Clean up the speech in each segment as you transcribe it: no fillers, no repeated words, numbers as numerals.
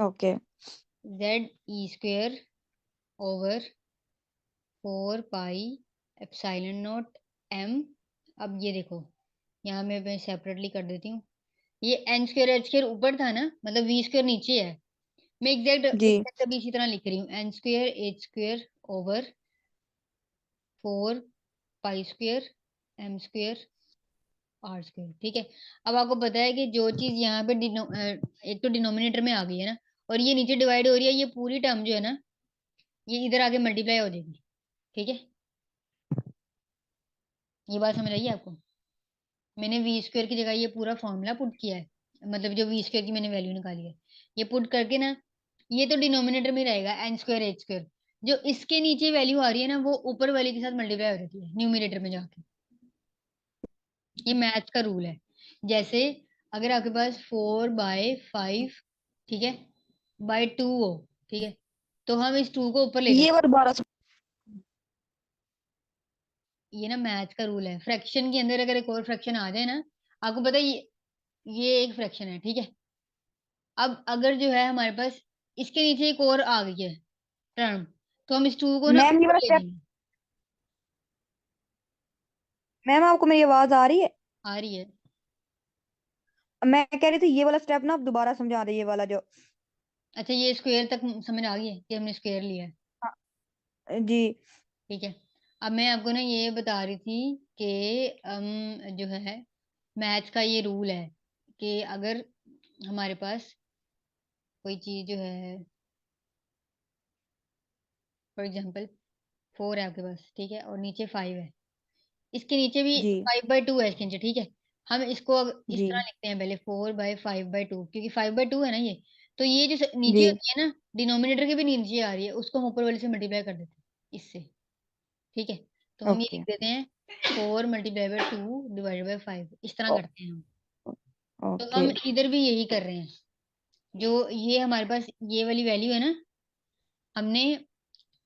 Okay Z ई square over 4 pi epsilon naught M. अब ये देखो, यहाँ मैं सेपरेटली कर देती हूँ। ये एन स्क्वेयर एच स्क्वेयर ऊपर था ना, मतलब वी स्क्वेयर नीचे है। मैं एग्जैक्ट जी एग्जैक्ट अभी इसी तरह लिख रही हूँ, N square H square over 4 pi square M square are square. ठीक है। अब आपको पता है कि जो चीज यहाँ पे एक तो डिनोमिनेटर में आ गई है ना, और ये नीचे डिवाइड हो रही है, ये पूरी टर्म जो है ना, ये इधर आके मल्टीप्लाई हो जाएगी। ठीक है, ये बात समझ आई है आपको? मैंने वी स्क्वेयर की जगह ये पूरा फॉर्मूला पुट किया है, मतलब जो वी स्क्वेयर की मैंने वैल्यू निकाली है, ये पुट करके ना, ये तो डिनोमिनेटर में रहेगा एन स्क्वेयर एच स्क्वेयर। जो इसके नीचे वैल्यू आ रही है ना, वो ऊपर वाले के साथ मल्टीप्लाई हो जाती है न्यूमिनेटर में जाके। ये मैथ का रूल है। जैसे अगर आपके पास 4/5, ठीक है, बाय 2 हो, ठीक है, तो हम इस 2 को ऊपर ले ये जाएंगे। बार दोबारा ये ना मैथ का रूल है। फ्रैक्शन के अंदर अगर एक और फ्रैक्शन आ जाए ना, आपको पता है ये एक फ्रैक्शन है, ठीक है। अब अगर जो है हमारे पास इसके नीचे एक और आ गई है टर्म, तो हम इस 2 को ना मैम ये ऊपर वाला ले स्टेप। जाएंगे। मैम आपको मेरी आवाज आ रही है? आ रही है? मैं कह रही थी ये वाला स्टेप ना आप दोबारा समझा रही है, ये वाला जो। अच्छा, ये स्क्वायर तक समझ आ गई है कि हमने स्क्वायर लिया है? हाँ, जी ठीक है। अब मैं आपको ना ये बता रही थी कि जो है मैथ्स का ये रूल है कि अगर हमारे पास कोई चीज जो है, फॉर एग्जांपल 4 है आपके पास, ठीक है, और नीचे 5 है, इसके नीचे भी जी 5/2 है इसके नीचे, ठीक है। हम इसको इस जी तरह लिखते हैं पहले, 4/5/2, क्योंकि 5/2 है ना ये। तो ये जो नीचे जी होती है ना, डिनोमिनेटर के भी नीचे आ रही है, उसको हम ऊपर वाले से मल्टीप्लाई कर देते हैं इससे। ठीक है, तो हम ये लिख ओके देते हैं 4 × 2 ÷ 5, इस तरह करते हैं हम। तो ओके हम इधर भी यही कर रहे हैं। जो ये हमारे पास ये वाली वैल्यू है ना, हमने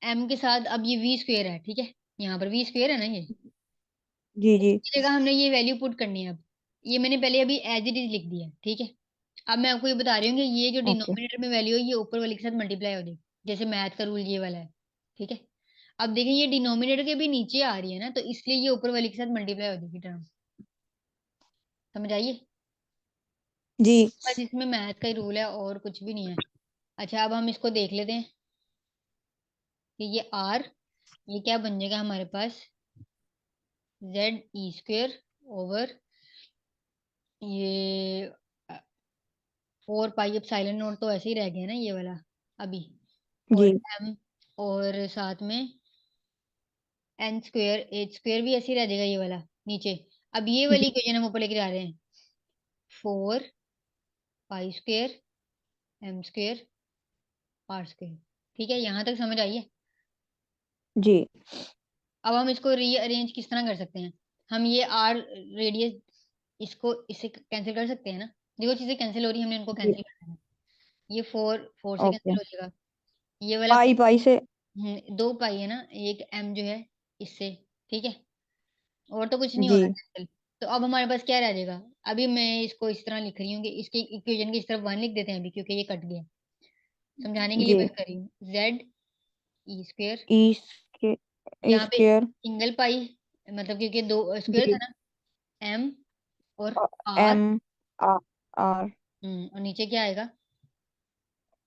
एम के साथ, अब ये वी स्क्वेयर है, ठीक है, यहाँ पर वी स्क्वेयर है ना ये, जी जी इसकी जगह हमने ये वैल्यू पुट करनी है। अब ये मैंने पहले अभी एज इट इज लिख दिया है, ठीक है। अब मैं आपको ये बता रही हूँ कि ये जो ओके डिनोमिनेटर में वैल्यू है, ये ऊपर वाले के साथ मल्टीप्लाई हो जाएगी, जैसे मैथ का रूल ये वाला है। ठीक है। अब देखें, ये डिनोमिनेटर के भी नीचे आ रही है ना, तो इसलिए ये ऊपर वाले के साथ मल्टीप्लाई हो जाएगी टर्म। समझ आइए? जी बस इसमें मैथ का ही रूल है, और कुछ भी नहीं है। अच्छा, अब हम इसको देख लेते हैं कि ये आर, ये क्या बन जाएगा हमारे पास, जेड ई स्क्वेयर ओवर ये 4 पाई एप्सिलॉन नॉट, तो ऐसे ही रह गया ना ये वाला अभी, और जी एम, और साथ में एन स्क्वेयर एच स्क्वेयर भी ऐसे ही रह जाएगा ये वाला नीचे। अब ये वाली जी इक्वेशन हम ऊपर लेके जा रहे हैं, 4 pi square M square are square. ठीक है, यहाँ तक समझ आई है? जी अब हम इसको रीअरेंज किस तरह कर सकते हैं? हम ये आर रेडियस, इसको इससे कैंसिल कर सकते हैं ना। देखो चीजें कैंसिल हो रही है, हमने इनको जी कैंसिल करना है। ये 4 4 से ओके। कैंसिल हो जाएगा। ये वाला पाई पाई से 2 पाई है ना, एक एम जो है इससे। ठीक है, और तो कुछ नहीं हो जी रहा कैंसिल। तो अब हमारे पास क्या रह जाएगा? अभी मैं इसको इस तरह लिख रही हूँ कि इसकी इक्वेशन की इस तरफ 1 लिख देते हैं अभी, क्योंकि ये कट गया। समझाने के लिए जी बस कर रही हूँ, जेड ई स्क्वेयर, ई के ई यहाँ पे स्क्वायर सिंगल पाई, मतलब क्योंकि दो स्क्वायर था जी ना, एम और आर। एम आर आर और नीचे क्या आएगा?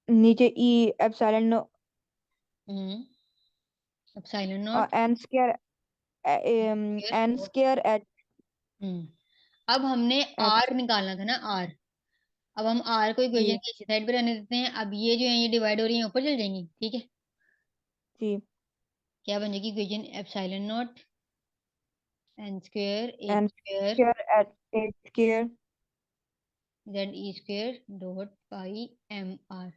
नीचे E epsilon epsilon not an square square N और स्क्वायर एच अब हमने एच आर निकालना था ना, आर। अब हम आर को इक्वेशन जी की इसी साइड पे रहने देते हैं। अब ये जो है ये डिवाइड हो रही है, ऊपर चल जाएंगी। ठीक है, जी क्या बन जाएगी equation? Epsilon not an square h n square square h h square z e square dot pi m r.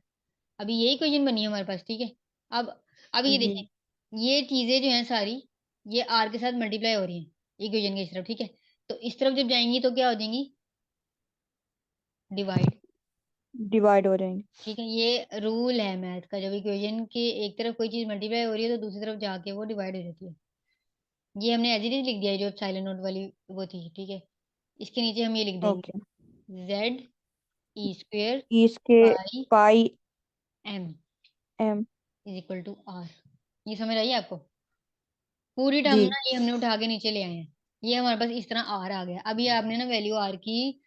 अभी ये इक्वेशन बनी है हमारे पास। ठीक है, अब ये जी देखें, ये चीजें जो हैं सारी, ये आर के साथ मल्टीप्लाई हो रही हैं इक्वेशन की इस तरफ। ठीक है, तो इस तरफ जब जाएंगी तो क्या हो जाएंगी? डिवाइड। डिवाइड हो जाएंगे। ठीक है, ये रूल है मैथ का, जब इक्वेशन के एक तरफ कोई चीज मल्टीप्लाई हो रही है तो दूसरी तरफ जाके वो डिवाइड हो जाती है। ये हमने एज इट इज लिख दिया है, जो साइलेंट नोट वाली वो थी। ठीक है, इसके नीचे हम ये लिख ओके देंगे, जेड ई स्क्वेयर इसके by pi m m। Is equal to r। ये समझ आई आपको? पूरी टर्म जी ना ये हमने उठा के नीचे ले आए हैं, ये हमारे पास इस तरह r आ गया। अभी आपने ना वैल्यू r की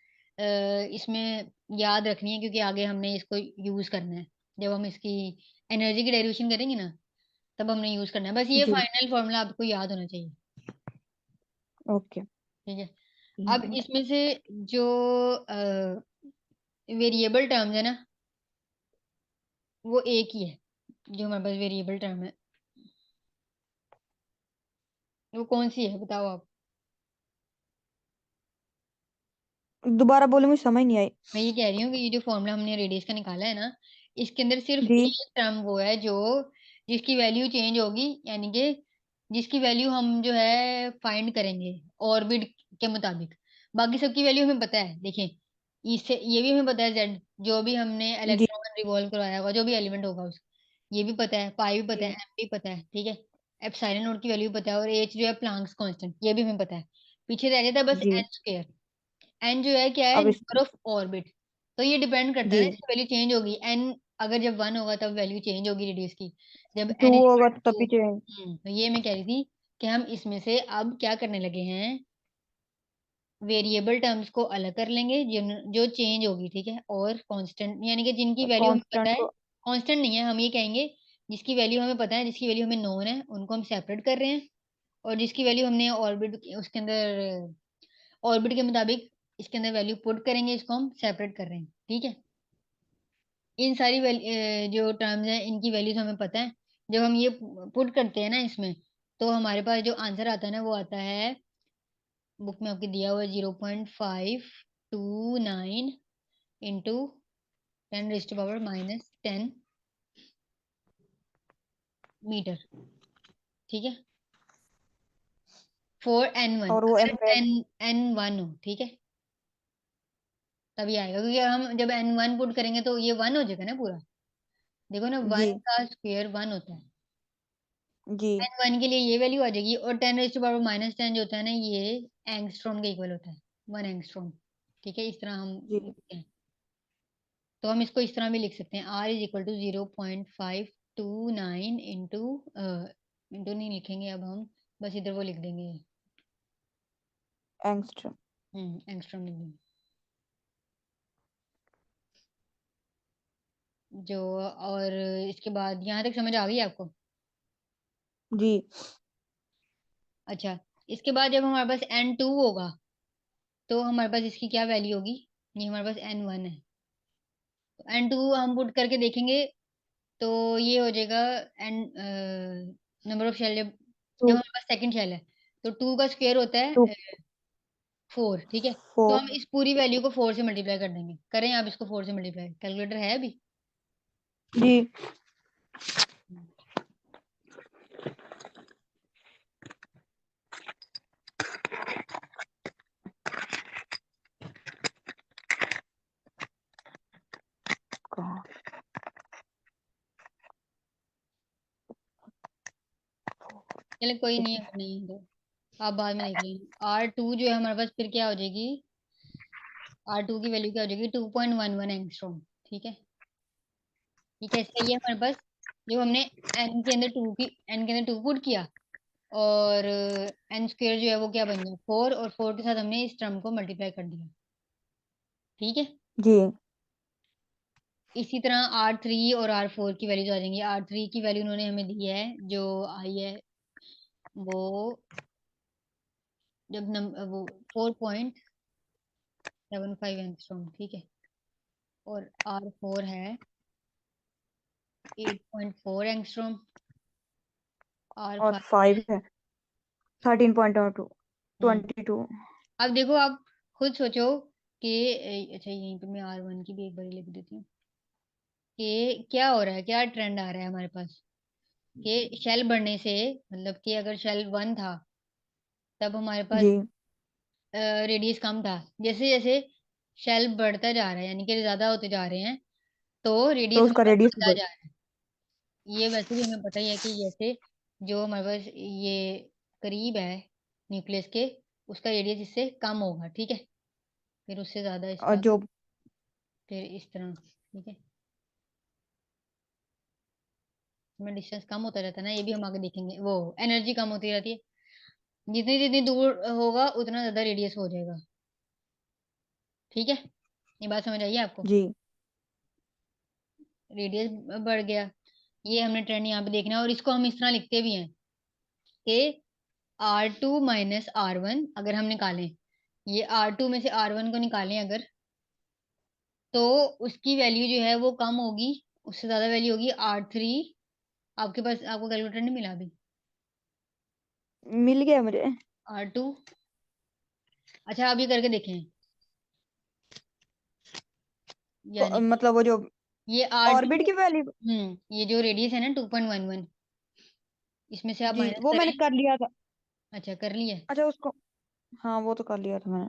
इसमें याद रखनी है, क्योंकि आगे हमने इसको यूज करना है। जब हम इसकी एनर्जी की डेरिवेशन करेंगे ना, तब हमने यूज करना है। बस ये जी। फाइनल फॉर्मूला आपको याद होना चाहिए। ओके। ठीक है। अब इसमें से जो वेरिएबल टर्म्स है ना, वो एक ही है। जो हमारे पास वेरिएबल टर्म है, वो कौन सी है बताओ आप। दोबारा बोले, मुझे समझ नहीं आई। मैं ये कह रही हूँ कि ये जो फॉर्मूला हमने रेडियस का निकाला है ना, इसके अंदर सिर्फ जी एक टर्म वो है जो जिसकी वैल्यू चेंज होगी, यानी कि जिसकी वैल्यू हम जो है फाइंड करेंगे ऑर्बिट के मुताबिक। बाकी सबकी वैल्यू हमें पता है। देखिए, इससे ये भी हमें पता है जेड, जो भी हमने जी इलेक्ट्रॉन रिवॉल्व करवाया होगा, जो भी एलिमेंट होगा उसका, ये भी पता है। पाई भी पता है, जी एम भी पता है, ठीक है। एप्सिलॉन नॉट की वैल्यू पता है, और एच जो है प्लांक्स कांस्टेंट, ये भी हमें पता है। पीछे रह जाता है बस जी। N square. एन जो है क्या है, अब इस। Number of orbit. तो ये डिपेंड करता है जी। ना, इसकी वैल्यू चेंज होगी। एन अगर जब 1 होगा तब वैल्यू चेंज होगी रेडियस की। जब टू एन इज होगा इक्वल तो टू, तभी चाहिए। तो ये मैं कह रही थी कि हम इसमें से अब क्या करने लगे हैं, वेरिएबल टर्म्स को अलग कर लेंगे जिन जो चेंज होगी, ठीक है, और कांस्टेंट यानी कि जिनकी वैल्यू हमें पता कांस्टेंट है। को। कांस्टेंट नहीं है, हम ये कहेंगे जिसकी वैल्यू हमें पता है, जिसकी वैल्यू हमें नोन है, उनको हम सेपरेट कर रहे हैं। और जिसकी वैल्यू हमने ऑर्बिट उसके अंदर ऑर्बिट के मुताबिक इसके अंदर वैल्यू पुट करेंगे, इसको हम सेपरेट कर रहे हैं, ठीक है। इन सारी जो टर्म्स हैं, इनकी वैल्यूज हमें पता है। जब हम ये पुट करते हैं ना इसमें, तो हमारे पास जो आंसर आता है ना, वो आता है, बुक में आपके दिया हुआ है, 0.529 इंटू 10⁻⁻10 मीटर, ठीक है, फॉर n1। और वो अगर एम वैल्यू। n1 हो, ठीक है, तभी आएगा। क्योंकि हम जब n1 पुट करेंगे तो ये 1 हो जाएगा ना पूरा। देखो ना, जी 1 का स्क्वायर 1 होता है। जी n1 के लिए ये वैल्यू आ जाएगी, और 10⁻⁻10 जो होता है ना, ये एंगस्ट्रॉम के इक्वल होता है, 1 एंगस्ट्रॉम। ठीक है, इस तरह हम जी। लिखते हैं। तो हम इसको इस तरह भी लिख सकते हैं, r is equal to 0.529 into, into नहीं लिखेंगे अब हम, बस इधर वो लिख देंगे, एंगस्ट्रॉम। एंगस्ट्रॉम लिख देंगे। जो और इसके बाद यहाँ तक समझ आ गई आपको? जी अच्छा, इसके बाद जब हमारे पास n2 होगा, तो हमारे पास इसकी क्या वैल्यू होगी। ये हमारे पास n1 है, तो n2 हम पुट करके देखेंगे, तो ये हो जाएगा एन नंबर ऑफ शेल। जब टू। जब हमारे पास सेकंड शेल है, तो 2 का स्क्वायर होता टू है 4, ठीक है। तो फोर। हम इस पूरी वैल्यू को 4 से मल्टीप्लाई कर देंगे। करें आप इसको 4 से मल्टीप्लाई, कैलकुलेटर है अभी? जी। कहाँ? चले कोई नहीं, इसमें। अगर नहीं है तो आप बाद में देख लेंगे। R2 जो है हमारे पास फिर क्या हो जाएगी, R2 की वैल्यू क्या हो जाएगी, 2.11 एंगस्ट्रॉम, ठीक है। ये कैसे आई है हमारे पास, जो हमने एन के अंदर 2 पुट किया, और एन स्क्वायर जो है वो क्या बन गया 4, और 4 के साथ हमने इस टर्म को मल्टीप्लाई कर दिया, ठीक है। जी। इसी तरह R3 और R4 की वैल्यूज आ जाएंगी। R3 की वैल्यू उन्होंने हमें दी है, जो आई है वो, जब वो 4.75 एंगस्ट्रॉम, ठीक है। और R4 है 8.4 एंगस्ट्रॉम। आर और फाइव 5 है 13.2। हम्म 22। अब देखो आप खुद सोचो कि अच्छा, यहीं पे मैं R1 की भी एक बार लिख देती हूँ कि क्या हो रहा है, क्या ट्रेंड आ रहा है हमारे पास। कि शेल बढ़ने से, मतलब कि अगर शेल 1 था, तब हमारे पास जी। रेडियस कम था। जैसे जैसे शेल बढ़ता जा रहा है, यानी कि ज्यादा होते जा रहे हैं, तो तो रेडियस उसका हमारा रेडियस बढ़ता बढ़। जा रहा है। ये वैसे भी हमें पता ही है कि जैसे जो हमारे पास ये करीब है न्यूक्लियस के, उसका रेडियस इससे कम होगा, ठीक है। फिर उससे ज्यादा और इसका, जो। फिर इस तरह, ठीक है। में डिस्टेंस कम होता रहता है ना, ये भी हम आगे देखेंगे, वो एनर्जी कम होती रहती है, जितनी जितनी दूर होगा उतना ज्यादा रेडियस हो जाएगा। ठीक है, ये बात समझ आई है आपको? जी। रेडियस बढ़ गया, ये हमने ट्रेंड यहाँ पे देखना है, और इसको हम इस तरह लिखते भी हैं कि R2 माइनस R1 अगर हम निकालें, ये R2 में से R1 को निकालें अगर, तो उसकी वैल्यू जो है वो कम होगी, उससे ज्यादा वैल्यू होगी R3। आपके पास, आपको कैलकुलेटर नहीं मिला अभी? मिल गया मुझे। R2, अच्छा आप ये करके देखें, यानी मतलब वो जो ये R2, ऑर्बिट की वैल्यू। ये जो रेडियस है ना 2.11, इसमें से आप जी माइनस वो मैंने करें। कर लिया था। अच्छा कर लिया। अच्छा उसको, हाँ वो तो कर लिया था मैंने।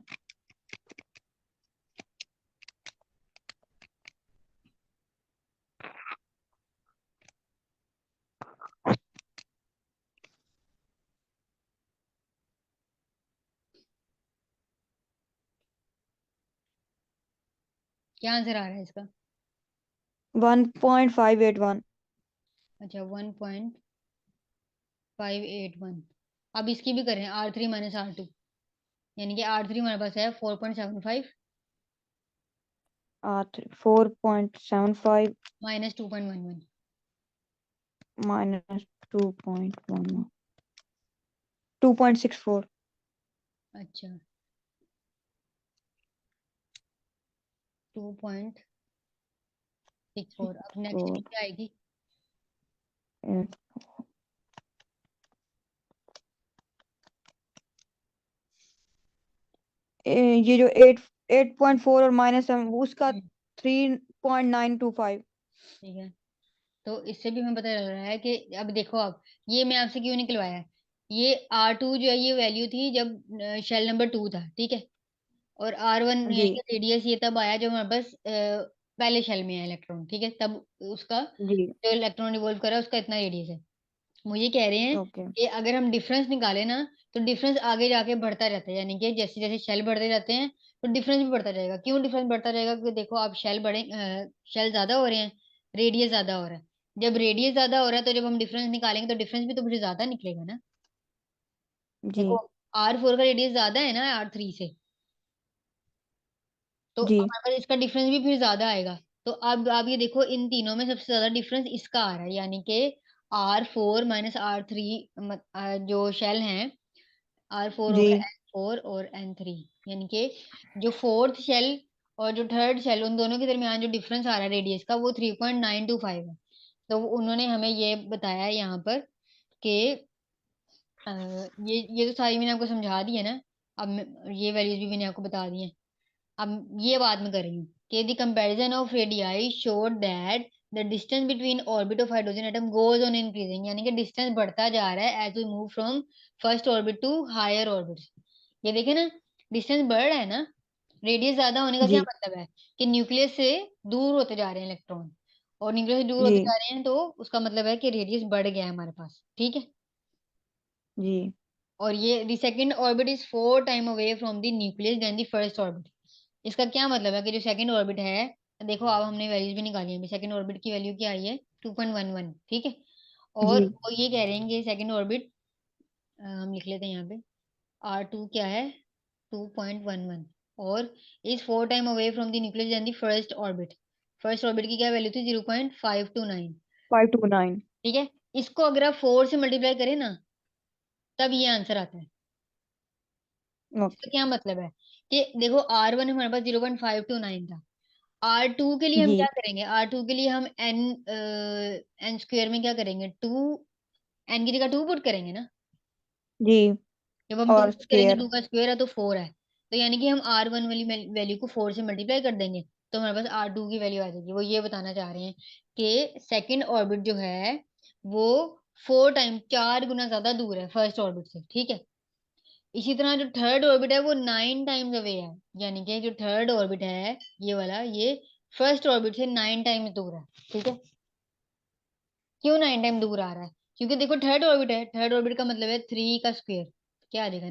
क्या आंसर आ रहा है इसका? 1.581। अच्छा 1.581। अब इसकी भी करें, R3 माइनस R2, यानी कि R3 हमारे पास है 4.75 4.75 माइनस 2.11। माइनस 2.1 2.64। अच्छा 2.64, अब नेक्स्ट फोर क्या आएगी? ये जो 8.4 और -7 उसका हम्म, 3.925। ठीक है, तो इससे भी हमें पता चल रहा है कि, अब देखो आप, ये मैं आपसे क्यों निकलवाया है, ये R2 जो है ये वैल्यू थी जब शेल नंबर 2 था, ठीक है, और R1 यानी जी कि रेडियस ये तब आया जब हमारे पास पहले शेल में है इलेक्ट्रॉन, ठीक है, तब उसका जी। जो इलेक्ट्रॉन रिवॉल्व कर रहा है उसका इतना रेडियस है। वो ये कह रहे हैं ओके। कि अगर हम डिफरेंस निकालें ना, तो डिफरेंस आगे जाके बढ़ता रहता है, यानी कि जैसे जैसे शेल बढ़ते जाते हैं तो डिफरेंस भी बढ़ता जाएगा। क्यों डिफरेंस बढ़ता रहेगा? क्योंकि देखो आप शेल ज्यादा हो रहे हैं, रेडियस ज्यादा हो रहा है। जब रेडियस ज्यादा हो रहा है तो जब हम डिफरेंस निकालेंगे तो डिफरेंस भी तो फिर ज्यादा निकलेगा ना। जी। देखो R4 का रेडियस ज्यादा है ना R3 से, तो जी। हमारे पास इसका डिफरेंस भी फिर ज्यादा आएगा। तो अब आप ये देखो, इन तीनों में सबसे ज्यादा डिफरेंस इसका आ रहा है, यानी कि R4 माइनस R3, जो शेल हैं, R4 हो जी। गया, N4 और N3, यानी कि जो फोर्थ शेल और जो थर्ड शेल, उन दोनों के दरमियान जो डिफरेंस आ रहा है रेडियस का, वो 3.925 है। तो उन्होंने हमें ये बताया है यहाँ पर कि अ, ये तो सारी मैंने आपको समझा दी है ना। अब ये वैल्यूज भी मैंने आपको बता दी है। अब ये बात मैं कर रही हूँ कि the comparison of radii showed that the distance between orbit of hydrogen atom goes on increasing, यानी कि डिस्टेंस बढ़ता जा रहा है as we move from first orbit to higher orbits. ये देखे ना, डिस्टेंस बढ़ रहा है ना। रेडियस ज्यादा होने का क्या जी। मतलब है? कि न्यूक्लियस से दूर होते जा रहे हैं इलेक्ट्रॉन, और न्यूक्लियस से दूर होते जी। जा रहे हैं तो उसका मतलब है कि रेडियस बढ़ गया है हमारे पास, ठीक है। जी। और ये the second orbit is 4 time away from the nucleus than the first orbit. इसका क्या मतलब है कि जो सेकंड ऑर्बिट है, देखो अब हमने वैल्यूज भी निकाली है, सेकंड ऑर्बिट की वैल्यू क्या आई है? 2.11, ठीक है। और जी। वो ये कह रहे हैं कि सेकंड ऑर्बिट, हम लिख लेते हैं यहाँ पे, R2 क्या है? 2.11, और is 4 time away from the nucleus than the first orbit. First orbit की क्या वैल्यू थी? 0.529, 529। ठीक है। इसको अगर आप 4 से मल्टीप्लाई करें ना, तब ये आंसर आता है। इसका ओके। क्या मतलब है कि देखो R1 हमारे पास 0.529 था, R2 के लिए हम क्या जी। करेंगे? R2 के लिए हम एन स्क्वायर में क्या करेंगे? 2, एन की जगह 2 पुट करेंगे ना। जी। जब हम 2 और पुट करेंगे, स्क्वेयर। 2 का स्क्वायर है तो 4 है, तो यानी कि हम R1 वाली वैल्यू को 4 से मल्टीप्लाई कर देंगे, तो हमारे पास R2 की वैल्यू आ जाएगी। वो ये बताना चाह रहे हैं कि सेकंड ऑर्बिट जो है वो 4 टाइम, 4 गुना ज्यादा दूर है फर्स्ट ऑर्बिट से, ठीक है। इसी तरह जो थर्ड ऑर्बिट है वो 9 टाइम्स अवे है, यानी कि जो थर्ड ऑर्बिट है ये वाला, ये फर्स्ट ऑर्बिट से 9 टाइम्स दूर है, ठीक है। क्यों 9 टाइम दूर आ रहा है? क्योंकि देखो थर्ड ऑर्बिट है, थर्ड ऑर्बिट का मतलब है 3 का स्क्वायर, क्या आ जाएगा?